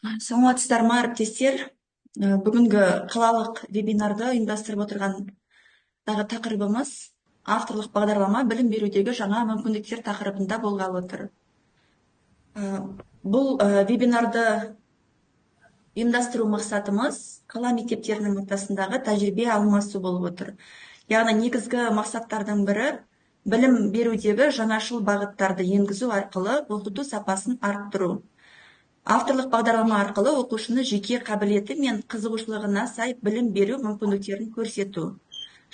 Саламатсыздар ма, әріптестер? Бүгінгі қалалық вебинарды ұйымдастырып отырған дағы тақырыбымыз авторлық бағдарлама білім берудегі жаңа мүмкіндіктер тақырыбында болғалы отыр. Бұл вебинарды ұйымдастыру мақсатымыз қала мектептерінің ортасындағы тәжірибе алмасу болып отыр. Яғни негізгі мақсаттардың бірі білім берудегі жаңашыл бағыттарды енгізу арқылы оқыту сапасын арттыру. Авторлық бағдарлама арқылы оқушыны жеке қабілеті мен қызығушылығына сай білім беру мүмкіндіктерін көрсету.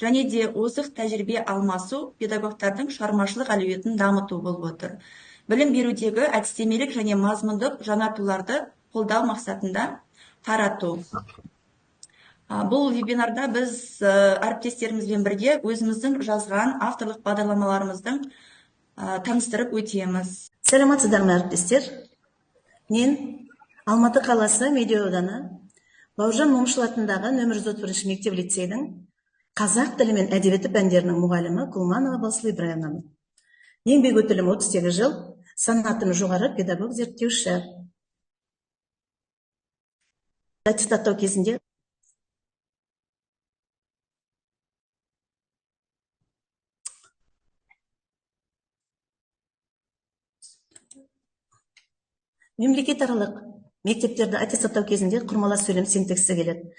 Және де озық тәжірибе алмасу педагогтардың шығармашылық әлеуетін дамыту болып отыр. Білім берудегі әдістемелік және мазмұндық жаңартуларды қолдау мақсатында тарату. Бұл вебинарда біз әріптестерімізбен бірге өзіміздің жазған авторлық бағдарламаларымыздың таныстырып өтеміз. Саламатсыздар ма, әріптестер? Мен Алматы қаласы Медеу ауданы Бауыржан Момышұлы атындағы нөмір 131 мектеп лицейдің қазақ тілі мен әдебиеті пәндерінің мұғалімі Кулманова Балсыл Ибраевнамын. Еңбек өтілім 38 жыл, санатым жоғары педагог зерттеуші. Аттестаттау кезінде мемлекетаралық мектептерді аттестаттау кезінде құрмалас сөйлем синтаксисі келеді.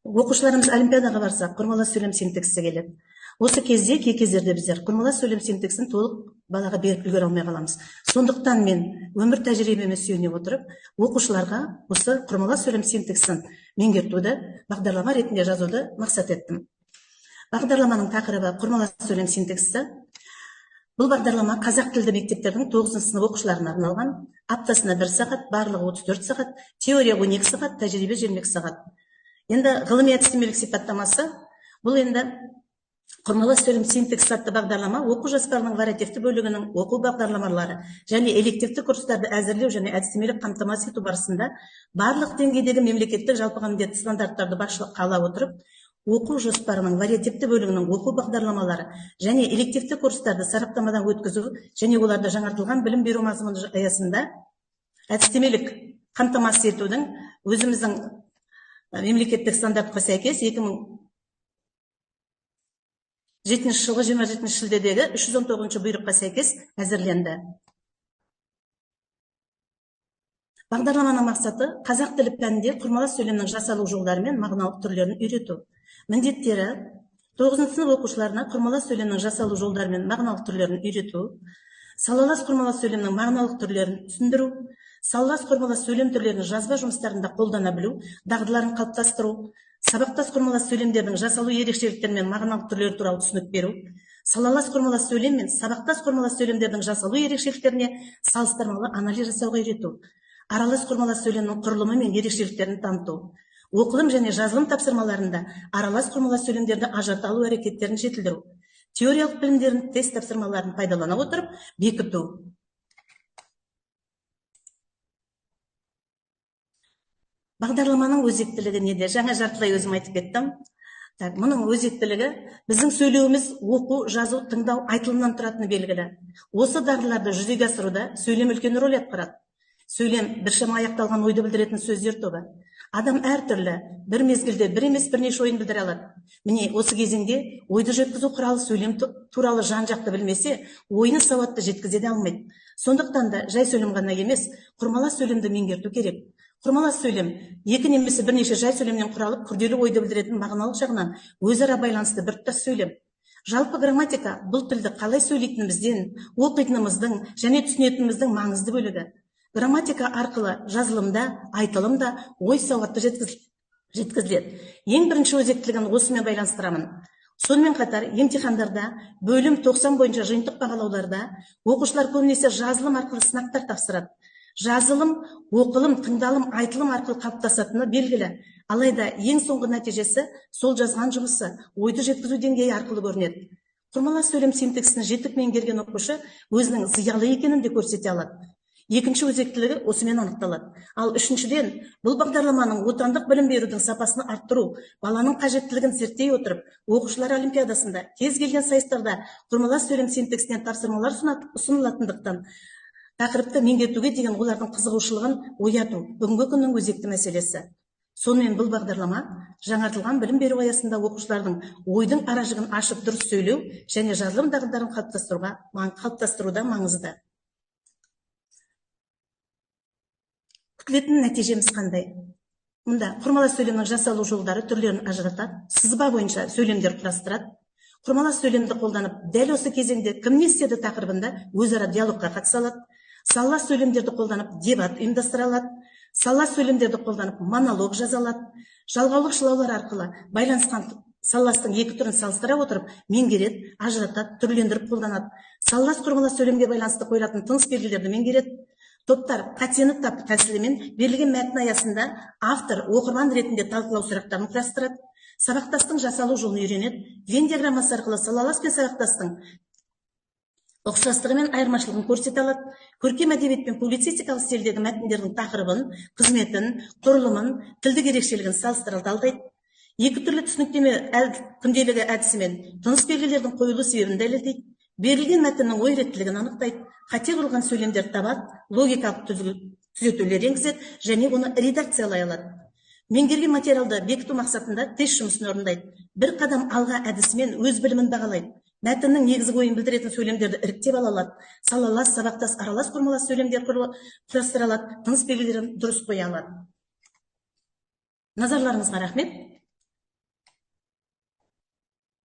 Оқушыларымыз олимпиадаға барса, құрмалас сөйлем синтаксисі келеді. Осы кезде кей кездерде біздер құрмалас сөйлем синтаксисін толық балаға беріп үлгере алмай қаламыз. Сондықтан мен өмір тәжірибеме сүйене отырып, оқушыларға осы құрмалас сөйлем синтаксисін меңгертуді бағдарлама ретінде жазуды мақсат еттім. Бағдарламаның тақырыбы құрмалас сөйлем синтаксисі. Бұл бағдарлама қазақ тілді мектептердің 9 сынып оқушыларына арналған, аптасына 1 сағат, барлығы 34 сағат, теория 12 сағат, тәжірибе 20 сағат. Енді ғылыми әдістемелік сипаттамасы, бұл енді құрмалас сөйлем синтаксис атты бағдарлама оқу жоспарының вариативті бөлігінің оқу бағдарламалары және элективті курстарды әзірлеу және әдістемелік қамтамасыз ету барысында барлық деңгейдегі мемлекеттік жалпыға міндетті стандарттарды басшылыққа ала отырып, оқу жоспарының вариативті бөлігінің оқу бағдарламалары және элективті курстарды сараптамадан өткізу және оларды жаңартылған білім беру мазмұны аясында әдістемелік қамтамасыз етудің өзіміздің мемлекеттік стандартқа сәйкес 2007 жылғы 27 шілдедегі 319 бұйрыққа сәйкес әзірленді. Бағдарламаның мақсаты қазақ тілі пәнінде құрмалас сөйлемнің жасалу жолдары мен мағыналық түрлерін үйрету. Міндеттері 9 сынып оқушыларына құрмалас сөйлемнің жасалу жолдары мен мағыналық түрлерін үйрету, салалас құрмалас сөйлемнің мағыналық түрлерін түсіндіру, салалас құрмалас сөйлем түрлерін жазба жұмыстарында қолдана білу, дағдыларын қалыптастыру, сабақтас құрмалас сөйлемдердің жасалу ерекшеліктері мен мағыналық түрлері туралы түсінік беру, салалас құрмалас сөйлем мен сабақтас құрмалас сөйлемдердің жасалу ерекшеліктеріне салыстырмалы анализ жасауға үйрету, аралас құрмалас сөйлемнің құрылымы мен ерекшеліктерін таныту, оқылым және жазылым тапсырмаларында аралас құрмалас сөйлемдерді ажырата алу әрекеттерін жетілдіру, теориялық білімдерін тест тапсырмаларын пайдалана отырып бекіту. Бағдарламаның өзектілігі неде? Жаңа жартылай өзім айтып кеттім. Мұның өзектілігі біздің сөйлеуіміз оқу, жазу, тыңдау, айтылымнан тұратыны белгілі. Осы дағдыларды жүзеге асыруда сөйлем үлкен рөл атқарады. Сөйлем біршама аяқталған ойды білдіретін сөздер тобы. Адам әртүрлі, бір мезгілде бір емес бірнеше ойын білдіре алады. Міне, осы кезеңде ойды жеткізу құралы сөйлем туралы жан-жақты білмесе, ойын сауатты жеткізе де алмайды. Сондықтан да жай сөйлем ғана емес, құрмалас сөйлемді меңгерту керек. Құрмалас сөйлем екі немесе бірнеше жай сөйлемнен құралып, күрделі ойды білдіретін мағыналық жағынан өзара байланысты біртұтас сөйлем. Жалпы грамматика бұл тілді қалай сөйлейтінімізден, оқитынымыздың және түсінетініміздің маңызды бөлігі. Грамматика арқылы жазылымда, айтылымда ой сауатты жеткізіледі. Ең бірінші өзектілігін осымен байланыстырамын. Сонымен қатар емтихандарда, бөлім 90 бойынша жиынтық бағалауларда оқушылар көбінесе жазылым арқылы сынақтар тапсырады. Жазылым, оқылым, тыңдалым, айтылым арқылы қалыптасатыны белгілі. Алайда ең соңғы нәтижесі сол жазған жұмысы, ойды жеткізу деңгейі арқылы көрінеді. Құрмалас сөйлем синтаксисін жетік меңгерген оқушы өзінің зиялы екенін де көрсете алады. Екінші өзектілігі осымен анықталады. Ал үшіншіден, бұл бағдарламаның отандық білім берудің сапасын арттыру, баланың қажеттілігін зерттей отырып, оқушылар олимпиадасында, кез келген сайыстарда құрмалас сөйлем синтаксисінен тапсырмалар ұсынылатындықтан, тақырыпты меңгертуге деген олардың қызығушылығын ояту бүгінгі күннің өзекті мәселесі. Сонымен бұл бағдарлама жаңартылған білім беру аясында оқушылардың ойдың аражығын ашып дұрыс сөйлеу және жазылым дағдыларын қалыптастыруда маңызды. Күтілетін нәтижеміз қандай? Мұнда құрмалас сөйлемнің жасалу жолдары түрлерін ажыратады, сызба бойынша сөйлемдер құрастырады. Құрмалас сөйлемді қолданып, дәл осы кезеңде кім не істеді тақырыбында өзара диалогқа қатыса алады. Саллас сөйлемдерді қолданып, дебат ұйымдастыра алады. Саллас сөйлемдерді қолданып, монолог жаза алады. Жалғаулық шылаулар арқылы байланысқан салластың екі түрін салыстыра отырып, меңгереді, ажыратады, түрлендіріп қолданады. Саллас құрмалас сөйлемге байланысты қойылатын тыныс белгілерді меңгереді. Топтар қатені тап тәсілімен берілген мәтін аясында автор оқырман ретінде талқылау сұрақтарын құрастырады. Сабақтастың жасалу жолын үйренеді. Вен диаграммасы арқылы салалас пен сабақтастың ұқсастығы мен айырмашылығын көрсете алады. Көркем әдебиет пен публицистикалық стильдегі мәтіндердің тақырыбын, қызметін, құрылымын, тілдік ерекшелігін салыстыра талдайды. Екі түрлі түсініктеме күнделігі әдісімен тыныс белгілердің қойылу себебін дәлелдейді. Берілген мәтіннің ой реттілігін анықтайды. Қате құрылған сөйлемдер табады, логикалық түзетулер енгізеді және оны редакциялай алады. Меңгерген материалды бекіту мақсатында тест жұмысын орындайды. Бір қадам алға әдісімен өз білімін бағалайды. Мәтіннің негізгі ойын білдіретін сөйлемдерді іріктеп ала алады. Салалас, сабақтас, аралас құрмалас сөйлемдер құрастыра алады. Тыныс белгілерін дұрыс қоя алады. Назарларыңызға рахмет.